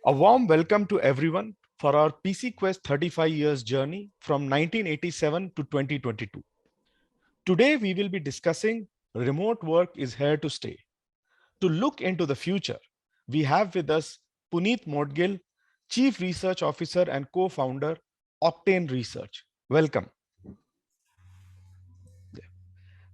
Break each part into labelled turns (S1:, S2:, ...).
S1: A warm welcome to everyone for our PCQuest 35 years journey from 1987 to 2022. Today, we will be discussing remote work is here to stay. To look into the future, we have with us Punit Modhgil, Chief Research Officer and co-founder, Octane Research. Welcome.
S2: Thank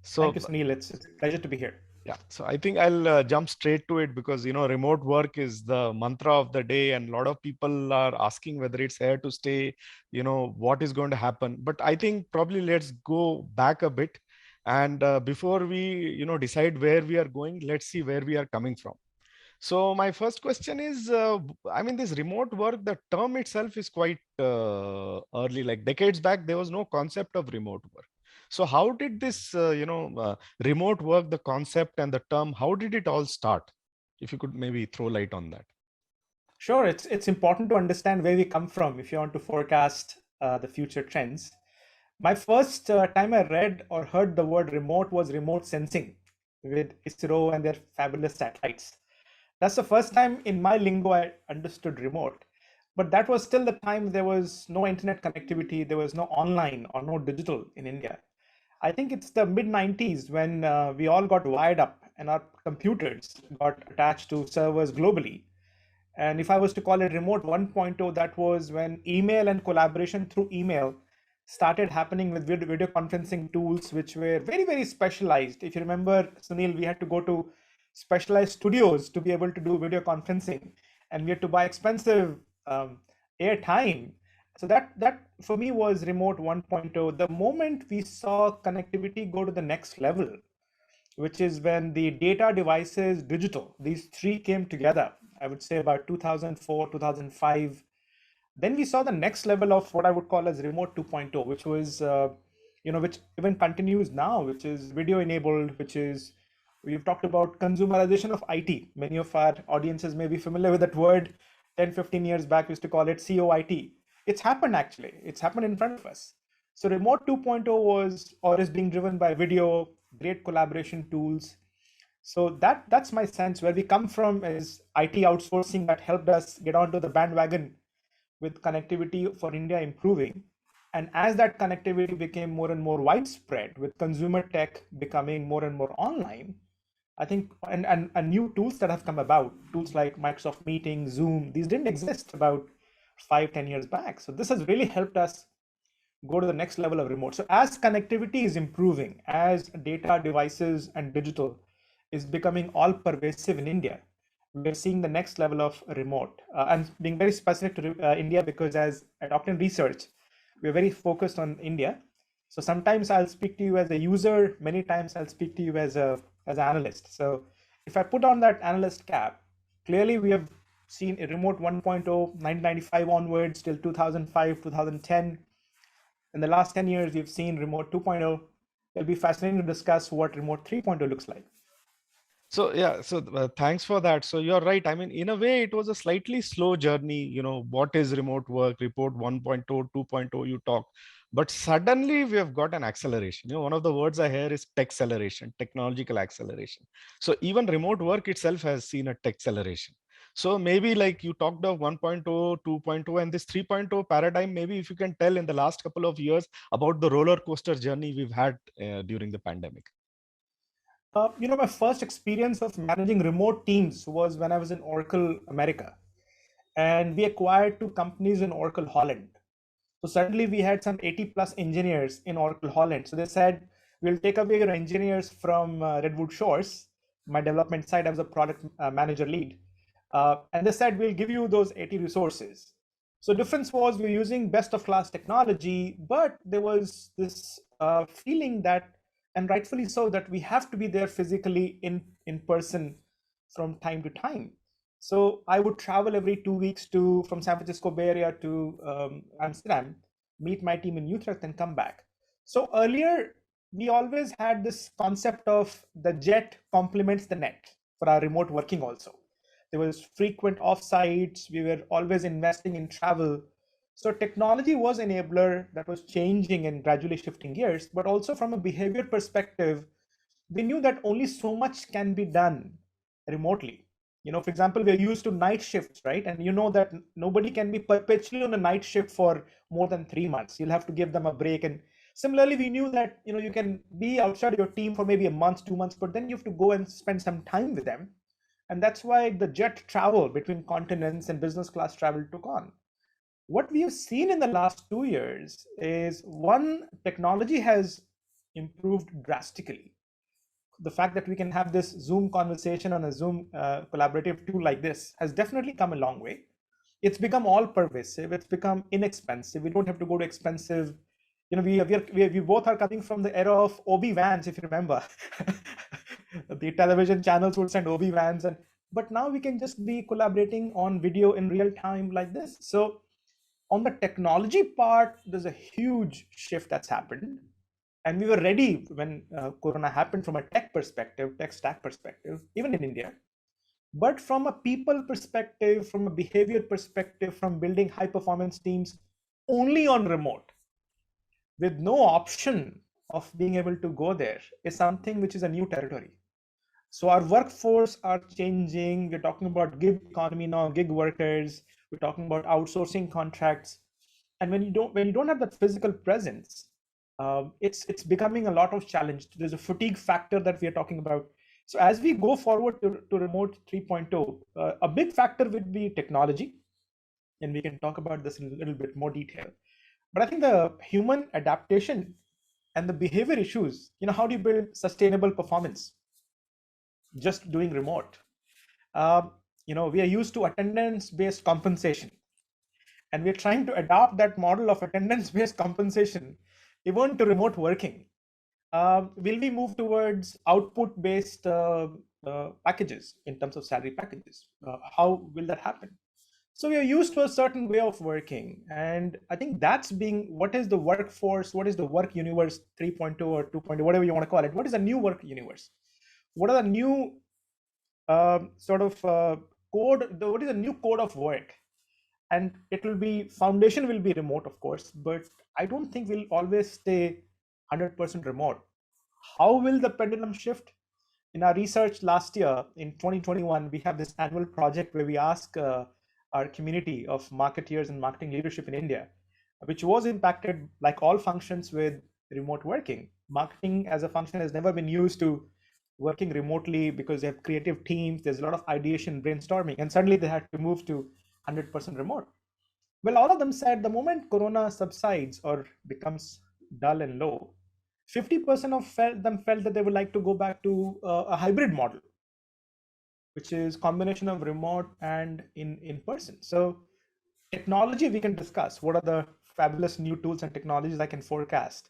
S1: So,
S2: you, Sunil. It's a pleasure to be here.
S1: yeah, so I think I'll jump straight to it because remote work is the mantra of the day, and a lot of people are asking whether it's here to stay. What is going to happen. But I think probably let's go back a bit, and before we decide where we are going, let's see where we are coming from. So my first question is, I mean, this remote work, the term itself is quite early. Like decades back, there was no concept of remote work. So how did this, remote work, the concept and the term, how did it all start? If you could maybe throw light on that.
S2: Sure, it's important to understand where we come from if you want to forecast the future trends. My first time I read or heard the word remote was remote sensing with ISRO and their fabulous satellites. That's the first time in my lingo I understood remote. But that was still the time there was no internet connectivity, there was no online or no digital in India. I think it's the mid 90s when we all got wired up and our computers got attached to servers globally. And if I was to call it remote 1.0, that was when email and collaboration through email started happening with video conferencing tools, which were very, very specialized. If you remember, Sunil, we had to go to specialized studios to be able to do video conferencing, and we had to buy expensive airtime. So that for me was remote 1.0. The moment we saw connectivity go to the next level, which is when the data, devices, digital, these three came together, I would say about 2004, 2005. Then we saw the next level of what I would call as remote 2.0, which was, which even continues now, which is video enabled, which is, we've talked about consumerization of IT. Many of our audiences may be familiar with that word. 10, 15 years back, we used to call it COIT. It's happened actually. It's happened in front of us. So remote 2.0 was or is being driven by video, great collaboration tools. So that's my sense. Where we come from is IT outsourcing that helped us get onto the bandwagon with connectivity for India improving. And as that connectivity became more and more widespread, with consumer tech becoming more and more online, I think, and new tools that have come about, tools like Microsoft Meeting, Zoom, these didn't exist about 5, 10 years back. So this has really helped us go to the next level of remote. So as connectivity is improving, as data, devices, and digital is becoming all pervasive in India, we're seeing the next level of remote. And being very specific to India, because as at Octane Research, we're very focused on India. So sometimes I'll speak to you as a user, many times I'll speak to you as an analyst. So if I put on that analyst cap, clearly we have seen a remote 1.0, 1995 onwards till 2005, 2010. In the last 10 years, we've seen remote 2.0. It'll be fascinating to discuss what remote 3.0 looks like.
S1: So yeah, so thanks for that. So you're right. I mean, in a way, it was a slightly slow journey. What is remote work? Report 1.0, 2.0, you talk. But suddenly we have got an acceleration. One of the words I hear is tech acceleration, technological acceleration. So even remote work itself has seen a tech acceleration. So maybe like you talked of 1.0, 2.0, and this 3.0 paradigm, maybe if you can tell in the last couple of years about the roller coaster journey we've had during the pandemic.
S2: My first experience of managing remote teams was when I was in Oracle America. And we acquired two companies in Oracle Holland. So suddenly we had some 80 plus engineers in Oracle Holland. So they said, we'll take away your engineers from Redwood Shores. My development side, I was a product manager lead. And they said, we'll give you those 80 resources. So difference was we're using best of class technology, but there was this feeling that, and rightfully so, that we have to be there physically in person from time to time. So I would travel every 2 weeks from San Francisco Bay Area to Amsterdam, meet my team in Utrecht and come back. So earlier, we always had this concept of the jet complements the net for our remote working also. There was frequent offsites. We were always investing in travel. So technology was an enabler that was changing and gradually shifting gears, but also from a behavior perspective, we knew that only so much can be done remotely. For example, we're used to night shifts, right? And you know that nobody can be perpetually on a night shift for more than 3 months. You'll have to give them a break. And similarly, we knew that you can be outside your team for maybe a month, 2 months, but then you have to go and spend some time with them. And that's why the jet travel between continents and business class travel took on. What we have seen in the last 2 years is, one, technology has improved drastically. The fact that we can have this Zoom conversation on a Zoom collaborative tool like this has definitely come a long way. It's become all pervasive. It's become inexpensive. We don't have to go to expensive. We both are coming from the era of OB vans, if you remember. The television channels would send OB vans, but now we can just be collaborating on video in real time like this. So on the technology part, there's a huge shift that's happened. And we were ready when Corona happened from a tech stack perspective, even in India. But from a people perspective, from a behavior perspective, from building high performance teams only on remote, with no option of being able to go there, is something which is a new territory. So our workforce are changing. We're talking about gig economy now, gig workers. We're talking about outsourcing contracts. And when you don't have that physical presence, it's becoming a lot of challenge. There's a fatigue factor that we are talking about. So as we go forward to remote 3.0, a big factor would be technology, and we can talk about this in a little bit more detail. But I think the human adaptation and the behavior issues, how do you build sustainable performance just doing remote? We are used to attendance-based compensation, and we're trying to adopt that model of attendance-based compensation even to remote working. Will we move towards output-based packages in terms of salary packages? How will that happen? So we are used to a certain way of working, and I think that's what is the workforce, what is the work universe 3.0 or 2.0, whatever you want to call it. What is the new work universe? What are the new what is the new code of work? And foundation will be remote, of course, but I don't think we'll always stay 100% remote. How will the pendulum shift? In our research last year, in 2021, we have this annual project where we ask our community of marketeers and marketing leadership in India, which was impacted like all functions with remote working. Marketing as a function has never been used to working remotely because they have creative teams. There's a lot of ideation, brainstorming, and suddenly they had to move to 100% remote. Well, all of them said the moment Corona subsides or becomes dull and low, 50% of them felt that they would like to go back to a hybrid model, which is combination of remote and in person. So technology we can discuss. What are the fabulous new tools and technologies I can forecast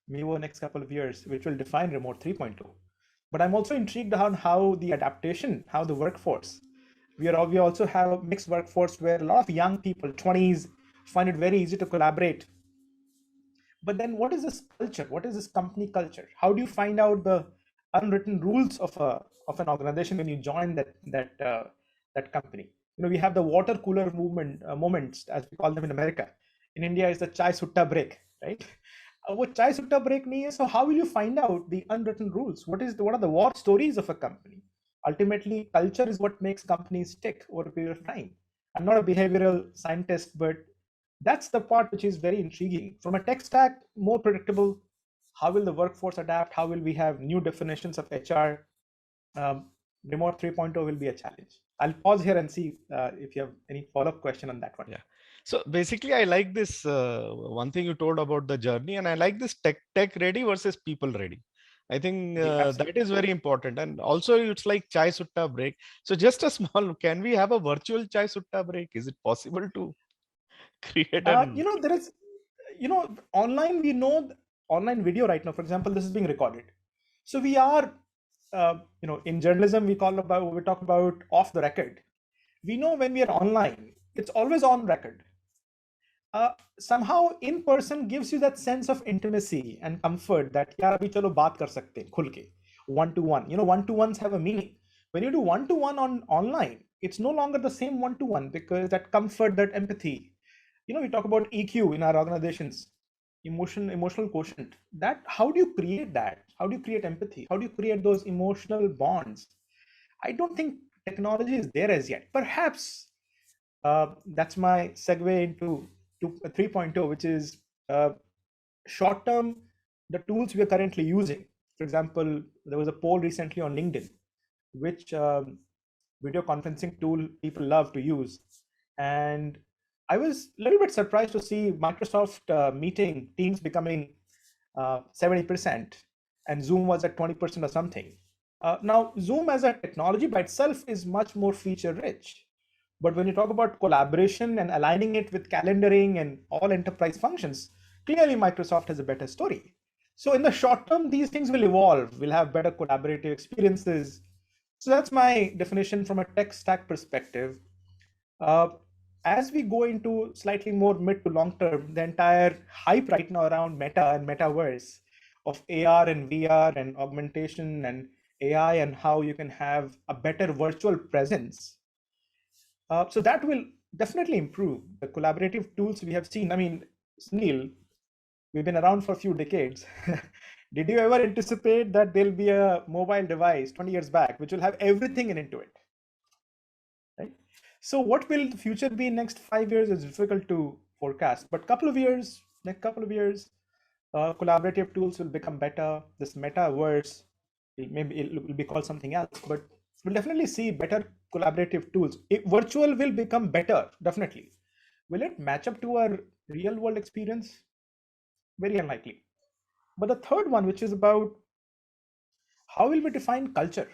S2: maybe over the next couple of years, which will define remote 3.0. But I'm also intrigued on how the adaptation, how the workforce. We also have a mixed workforce where a lot of young people, 20s, find it very easy to collaborate. But then what is this culture? What is this company culture? How do you find out the unwritten rules of an organization when you join that company? We have the water cooler moments, as we call them in America. In India, is the chai sutta break, right? What chai sutta break means. So how will you find out the unwritten rules? What are the war stories of a company? Ultimately, culture is what makes companies stick over a period of time. I'm not a behavioral scientist, but that's the part which is very intriguing. From a tech stack, more predictable. How will the workforce adapt? How will we have new definitions of HR? Remote 3.0 will be a challenge. I'll pause here and see if you have any follow-up question on that one.
S1: Yeah. So basically, I like this one thing you told about the journey, and I like this tech ready versus people ready. I think that is very important. And also, it's like chai sutta break. So just a small, can we have a virtual chai sutta break? Is it possible to create an?
S2: There is, online, online video right now, for example, this is being recorded. So we are, in journalism, we talk about off the record. We know when we are online, it's always on record. Somehow in person gives you that sense of intimacy and comfort that yaar abhi chalo baat kar sakte hain khul ke, one to one. One to ones have a meaning. When you do one to one on online, it's no longer the same one to one, because that comfort, that empathy. We talk about EQ in our organizations, emotional quotient. That, how do you create that? How do you create empathy? How do you create those emotional bonds? I don't think technology is there as yet. Perhaps that's my segue into 3.0, which is short term, the tools we are currently using. For example, there was a poll recently on LinkedIn, which video conferencing tool people love to use. And I was a little bit surprised to see Microsoft meeting Teams becoming 70%, and Zoom was at 20% or something. Now, Zoom as a technology by itself is much more feature rich. But when you talk about collaboration and aligning it with calendaring and all enterprise functions, clearly Microsoft has a better story. So in the short term, these things will evolve. We'll have better collaborative experiences. So that's my definition from a tech stack perspective. Uh, as we go into slightly more mid to long term, the entire hype right now around Meta and Metaverse of AR and VR and augmentation and AI and how you can have a better virtual presence. So that will definitely improve the collaborative tools we have seen. I mean, Sunil, we've been around for a few decades. Did you ever anticipate that there'll be a mobile device 20 years back which will have everything into it? Right? So what will the future be next 5 years is difficult to forecast, but next couple of years, collaborative tools will become better. This metaverse, maybe it will be called something else, but we'll definitely see better collaborative tools. Virtual will become better, definitely. Will it match up to our real world experience? Very unlikely. But the third one, which is about how will we define culture?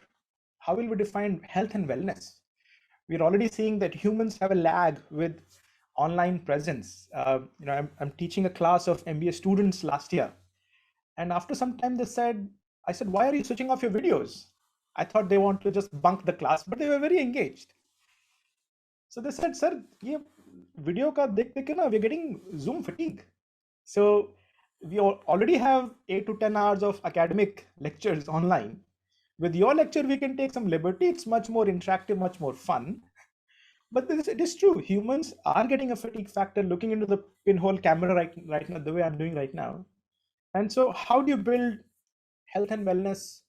S2: How will we define health and wellness? We're already seeing that humans have a lag with online presence. I'm teaching a class of MBA students last year, and after some time they said, I said, why are you switching off your videos? I thought they want to just bunk the class, but they were very engaged. So they said, sir, ye video ka dekh dekh ke na, we're getting Zoom fatigue. So we already have 8 to 10 hours of academic lectures online. With your lecture, we can take some liberty. It's much more interactive, much more fun. But it is true. Humans are getting a fatigue factor looking into the pinhole camera right now, the way I'm doing right now. And so how do you build health and wellness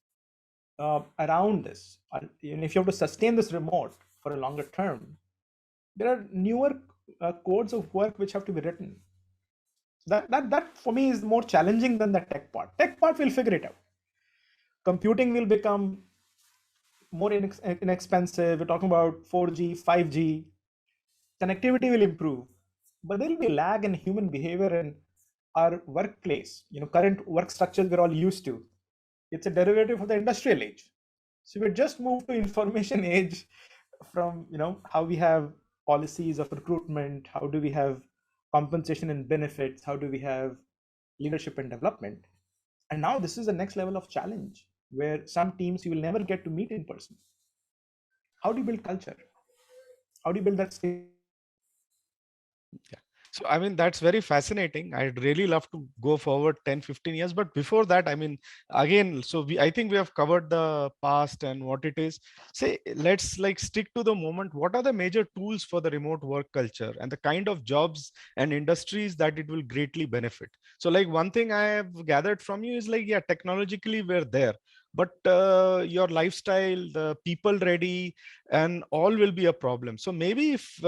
S2: around this? And if you have to sustain this remote for a longer term, there are newer codes of work which have to be written. That for me is more challenging than the tech part. Tech part will figure it out. Computing will become more inexpensive. We're talking about 4G, 5G. Connectivity will improve, but there will be lag in human behavior and our workplace. Current work structures we're all used to. It's a derivative of the industrial age. So we just moved to information age from how we have policies of recruitment, how do we have compensation and benefits, how do we have leadership and development. And now this is the next level of challenge where some teams you will never get to meet in person. How do you build culture? How do you build that stability?
S1: Yeah. So, I mean, that's very fascinating. I'd really love to go forward 10, 15 years. But before that, I mean, again, I think we have covered the past and what it is. Say, let's like stick to the moment. What are the major tools for the remote work culture and the kind of jobs and industries that it will greatly benefit? So, like, one thing I have gathered from you is like, yeah, technologically we're there, but your lifestyle, the people ready, and all will be a problem. So maybe if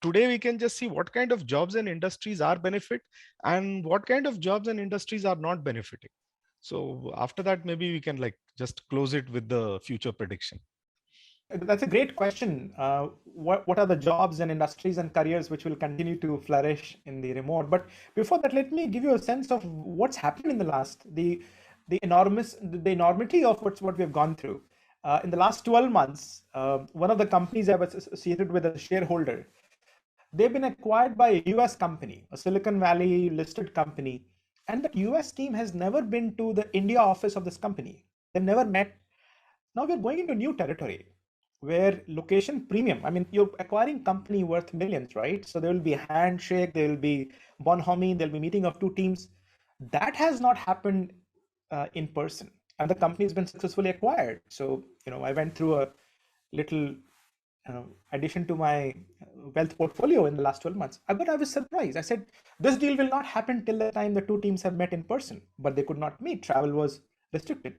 S1: today we can just see what kind of jobs and industries are benefit and what kind of jobs and industries are not benefiting. So after that, maybe we can like just close it with the future prediction.
S2: That's a great question. What are the jobs and industries and careers which will continue to flourish in the remote? But before that, let me give you a sense of what's happened in the last the enormity of what we have gone through. In the last 12 months, one of the companies I was associated with as a shareholder, they've been acquired by a US company, a Silicon Valley listed company, and that US team has never been to the India office of this company. They've never met. Now we're going into new territory where location premium, I mean, you're acquiring company worth millions, right? So there will be handshake, there will be bonhomie, there'll be meeting of two teams. That has not happened in person, and the company has been successfully acquired. So, I went through a little addition to my wealth portfolio in the last 12 months. But I was surprised. I said, this deal will not happen till the time the two teams have met in person, but they could not meet. Travel was restricted.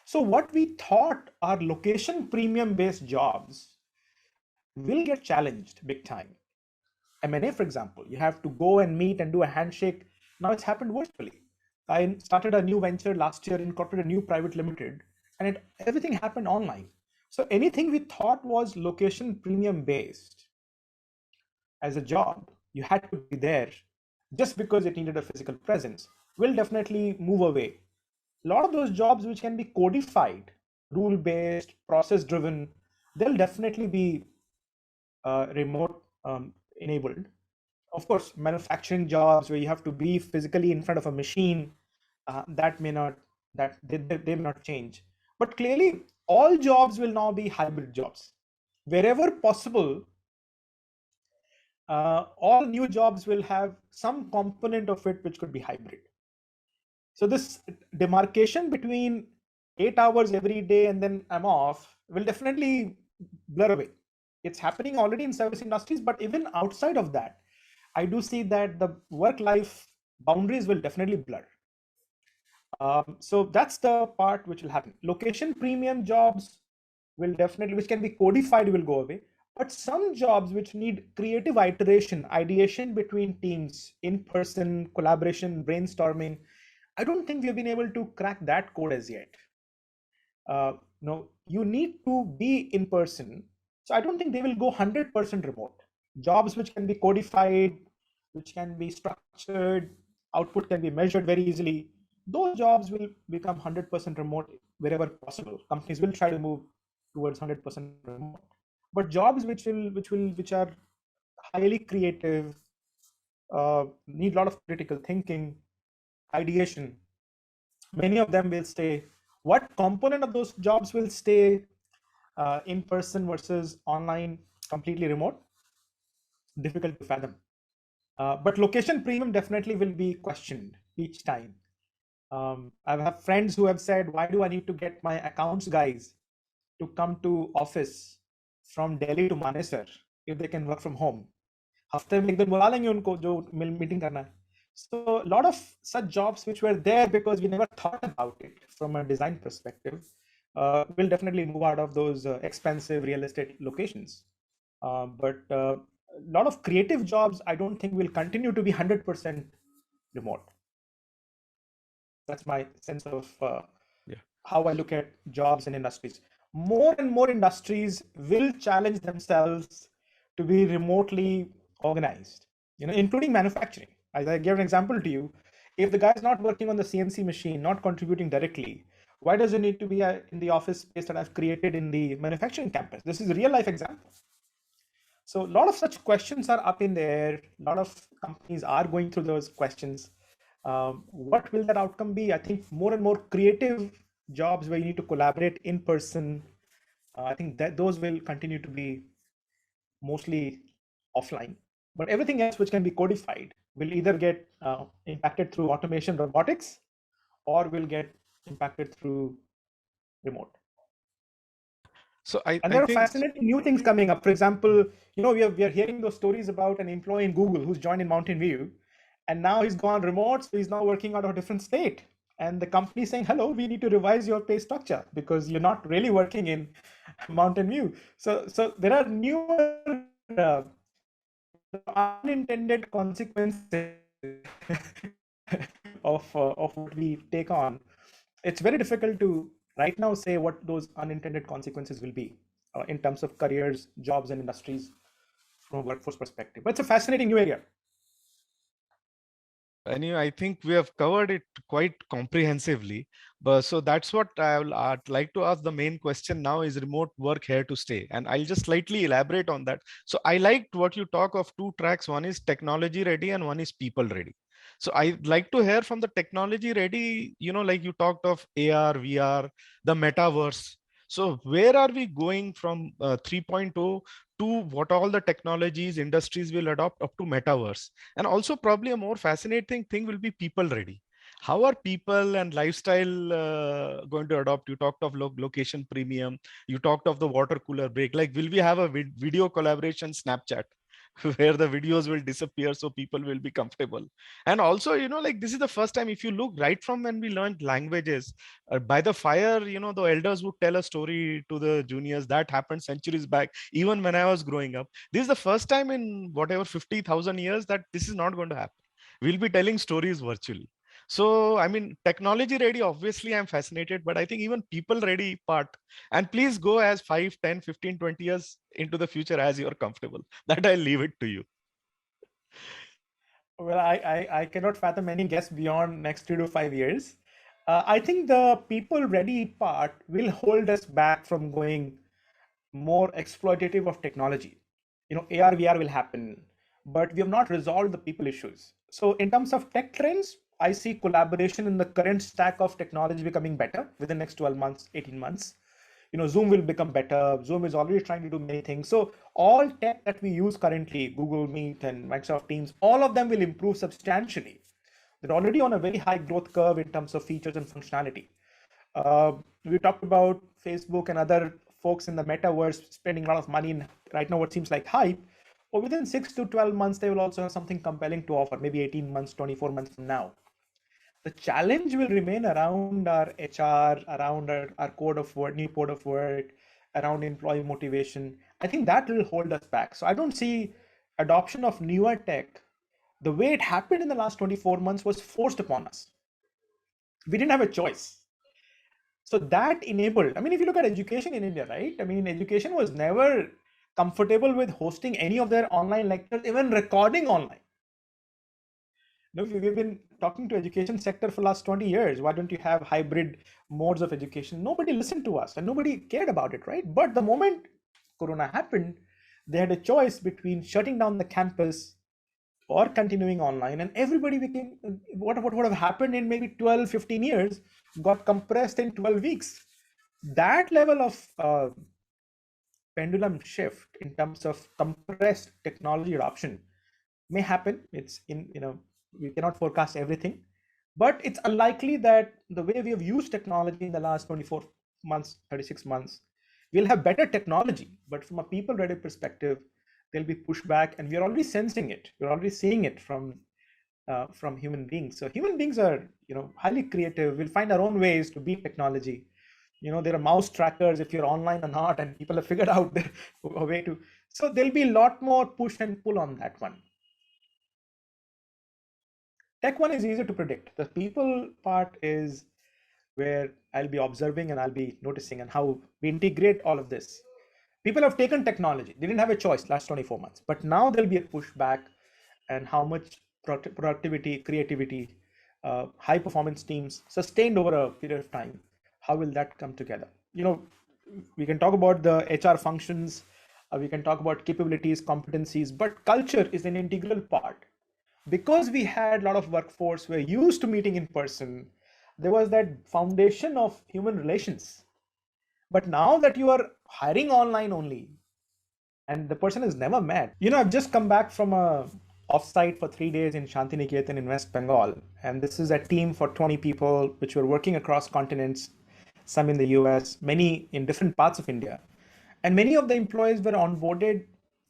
S2: So what we thought are location premium based jobs will get challenged big time. M&A, for example, you have to go and meet and do a handshake. Now it's happened virtually. I started a new venture last year, incorporated a new private limited, and everything happened online. So anything we thought was location premium based as a job, you had to be there just because it needed a physical presence, will definitely move away. A lot of those jobs which can be codified, rule based, process driven, they'll definitely be remote enabled. Of course, manufacturing jobs where you have to be physically in front of a machine, that may not, that they may not change. But clearly, all jobs will now be hybrid jobs. Wherever possible, all new jobs will have some component of it which could be hybrid. So this demarcation between 8 hours every day and then I'm off will definitely blur away. It's happening already in service industries, but even outside of that, I do see that the work-life boundaries will definitely blur. So that's the part which will happen. Location premium jobs will definitely, which can be codified, will go away. But some jobs which need creative iteration, ideation between teams, in-person collaboration, brainstorming, I don't think we've been able to crack that code as yet. No, you need to be in person. So I don't think they will go 100% remote. Jobs which can be codified, which can be structured, output can be measured very easily. Those jobs will become 100% remote wherever possible. Companies will try to move towards 100% remote. But jobs which are highly creative, need a lot of critical thinking, ideation, many of them will stay. What component of those jobs will stay in person versus online, completely remote? Difficult to fathom. But location premium definitely will be questioned each time. I have friends who have said, why do I need to get my accounts guys to come to office from Delhi to Manesar if they can work from home? हफ्ते में एक दिन बुला लेंगे उनको जो meeting करना है. So a lot of such jobs which were there because we never thought about it from a design perspective will definitely move out of those expensive real estate locations. But a lot of creative jobs, I don't think will continue to be 100% remote. That's my sense of how I look at jobs and industries. More and more industries will challenge themselves to be remotely organized, including manufacturing. As I gave an example to you, if the guy is not working on the CNC machine, not contributing directly, why does it need to be in the office space that I've created in the manufacturing campus? This is a real life example. So a lot of such questions are up in the air. A lot of companies are going through those questions. What will that outcome be? I think more and more creative jobs where you need to collaborate in person, I think that those will continue to be mostly offline. But everything else which can be codified will either get impacted through automation, robotics, or will get impacted through remote.
S1: So
S2: and there are fascinating new things coming up. For example, we are hearing those stories about an employee in Google who's joined in Mountain View, and now he's gone remote, so he's now working out of a different state. And the company is saying, hello, we need to revise your pay structure because you're not really working in Mountain View. So there are newer unintended consequences of what we take on. It's very difficult to right now say what those unintended consequences will be in terms of careers, jobs, and industries from a workforce perspective. But it's a fascinating new area.
S1: Anyway, I think we have covered it quite comprehensively. But so that's what I'd like to ask. The main question now is remote work here to stay. And I'll just slightly elaborate on that. So I liked what you talk of two tracks. One is technology ready and one is people ready. So I'd like to hear from the technology ready, like you talked of AR, VR, the metaverse. So where are we going from 3.0 to what all the technologies industries will adopt up to metaverse? And also probably a more fascinating thing will be people ready. How are people and lifestyle going to adopt? You talked of location premium. You talked of the water cooler break. Like, will we have a video collaboration Snapchat? where the videos will disappear so people will be comfortable. And also, like this is the first time, if you look right from when we learned languages, by the fire, the elders would tell a story to the juniors. That happened centuries back, even when I was growing up. This is the first time in whatever 50,000 years that this is not going to happen. We'll be telling stories virtually. So, I mean, technology ready, obviously I'm fascinated, but I think even people ready part, and please go as 5, 10, 15, 20 years into the future as you're comfortable. That I'll leave it to you.
S2: Well, I cannot fathom any guess beyond next 3 to 5 years. I think the people ready part will hold us back from going more exploitative of technology. AR, VR will happen, but we have not resolved the people issues. So, in terms of tech trends, I see collaboration in the current stack of technology becoming better within the next 12 months, 18 months. Zoom will become better. Zoom is already trying to do many things. So all tech that we use currently, Google Meet and Microsoft Teams, all of them will improve substantially. They're already on a very high growth curve in terms of features and functionality. We talked about Facebook and other folks in the metaverse spending a lot of money in right now what seems like hype. But within 6 to 12 months, they will also have something compelling to offer, maybe 18 months, 24 months from now. The challenge will remain around our HR, around our code of work, new code of work, around employee motivation. I think that will hold us back. So I don't see adoption of newer tech. The way it happened in the last 24 months was forced upon us. We didn't have a choice. So that enabled, I mean, if you look at education in India, right? I mean, education was never comfortable with hosting any of their online lectures, even recording online. We've been talking to education sector for the last 20 years. Why don't you have hybrid modes of education? Nobody listened to us and nobody cared about it, right? But the moment Corona happened, they had a choice between shutting down the campus or continuing online, and everybody became what would have happened in maybe 12, 15 years got compressed in 12 weeks. That level of pendulum shift in terms of compressed technology adoption may happen. It's we cannot forecast everything, but it's unlikely that the way we have used technology in the last 24 months, 36 months, we'll have better technology, but from a people ready perspective, there'll be pushback, and we're already sensing it. We're already seeing it from human beings. So human beings are highly creative. We'll find our own ways to beat technology. There are mouse trackers if you're online or not, and people have figured out a way to. So there'll be a lot more push and pull on that one. Tech one is easier to predict. The people part is where I'll be observing and I'll be noticing and how we integrate all of this. People have taken technology. They didn't have a choice last 24 months, but now there'll be a pushback, and how much productivity, creativity, high performance teams sustained over a period of time. How will that come together? We can talk about the HR functions, we can talk about capabilities, competencies, but culture is an integral part. Because we had a lot of workforce were used to meeting in person, there was that foundation of human relations. But now that you are hiring online only and the person is never met, I've just come back from a offsite for 3 days in Shantiniketan in West Bengal, and this is a team for 20 people which were working across continents, some in the US, many in different parts of India. And many of the employees were onboarded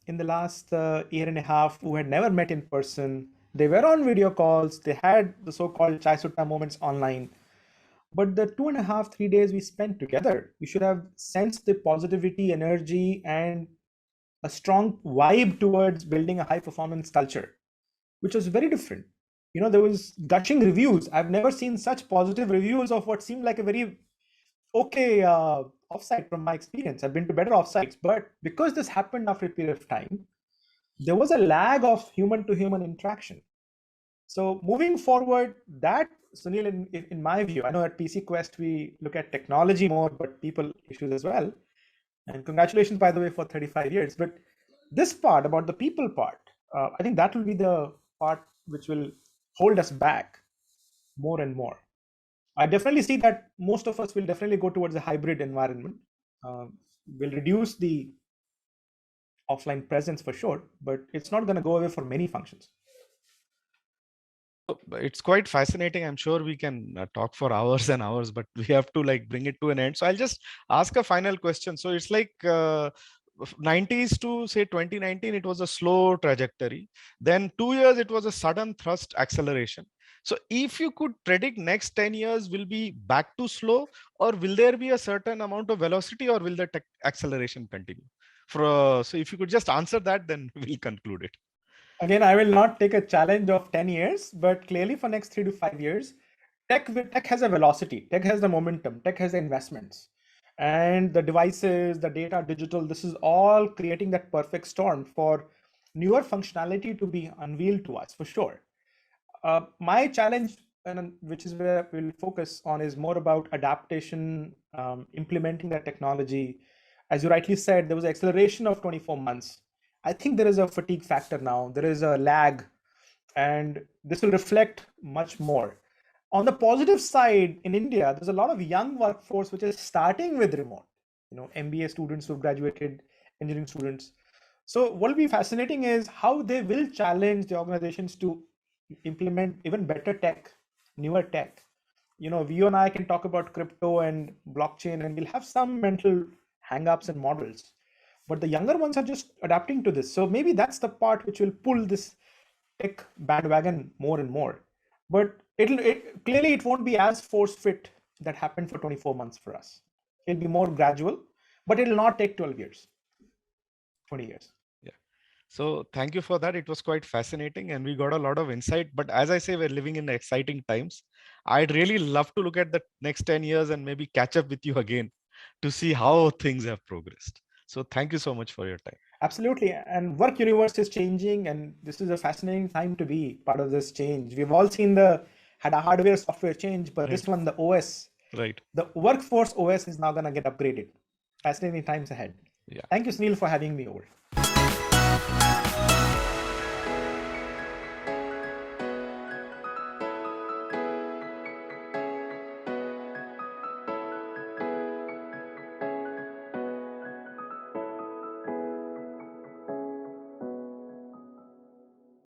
S2: in the last year and a half who had never met in person. They were on video calls. They had the so-called chai sutta moments online. But the 2.5, 3 days we spent together, we should have sensed the positivity, energy, and a strong vibe towards building a high performance culture, which was very different. There was gushing reviews. I've never seen such positive reviews of what seemed like a very okay offsite from my experience. I've been to better offsites, but because this happened after a period of time, there was a lag of human to human interaction. So moving forward, that Sunil, in my view, I know at PCQuest we look at technology more, but people issues as well. And congratulations, by the way, for 35 years. But this part about the people part, I think that will be the part which will hold us back more and more. I definitely see that most of us will definitely go towards a hybrid environment. Will reduce the offline presence for sure, but it's not going to go away for many functions.
S1: It's quite fascinating. I'm sure we can talk for hours and hours, but we have to like bring it to an end. So I'll just ask a final question. So it's like 90s to say 2019, it was a slow trajectory. Then 2 years, it was a sudden thrust acceleration. So if you could predict next 10 years will be back to slow, or will there be a certain amount of velocity, or will the tech acceleration continue? So if you could just answer that, then we'll conclude it.
S2: Again, I will not take a challenge of 10 years, but clearly for next 3 to 5 years, tech has a velocity, tech has the momentum, tech has the investments. And the devices, the data, digital, this is all creating that perfect storm for newer functionality to be unveiled to us for sure. My challenge, and which is where we'll focus on, is more about adaptation, implementing that technology. As you rightly said, there was an acceleration of 24 months. I think there is a fatigue factor now. There is a lag, and this will reflect much more. On the positive side, in India, there's a lot of young workforce which is starting with remote. MBA students who graduated, engineering students. So what will be fascinating is how they will challenge the organizations to implement even better tech, newer tech. You and I can talk about crypto and blockchain, and we'll have some mental hangups and models. But the younger ones are just adapting to this. So maybe that's the part which will pull this tech bandwagon more and more. But clearly it won't be as force fit that happened for 24 months for us. It'll be more gradual, but it'll not take 12 years, 20 years.
S1: Yeah. So thank you for that. It was quite fascinating and we got a lot of insight. But as I say, we're living in exciting times. I'd really love to look at the next 10 years and maybe catch up with you again to see how things have progressed. So thank you so much for your time.
S2: Absolutely. And work universe is changing, and this is a fascinating time to be part of this change. We've all seen had a hardware software change, but this one, the OS,
S1: right,
S2: the workforce OS is now going to get upgraded. Fascinating times ahead.
S1: Yeah.
S2: Thank you, Sunil, for having me over.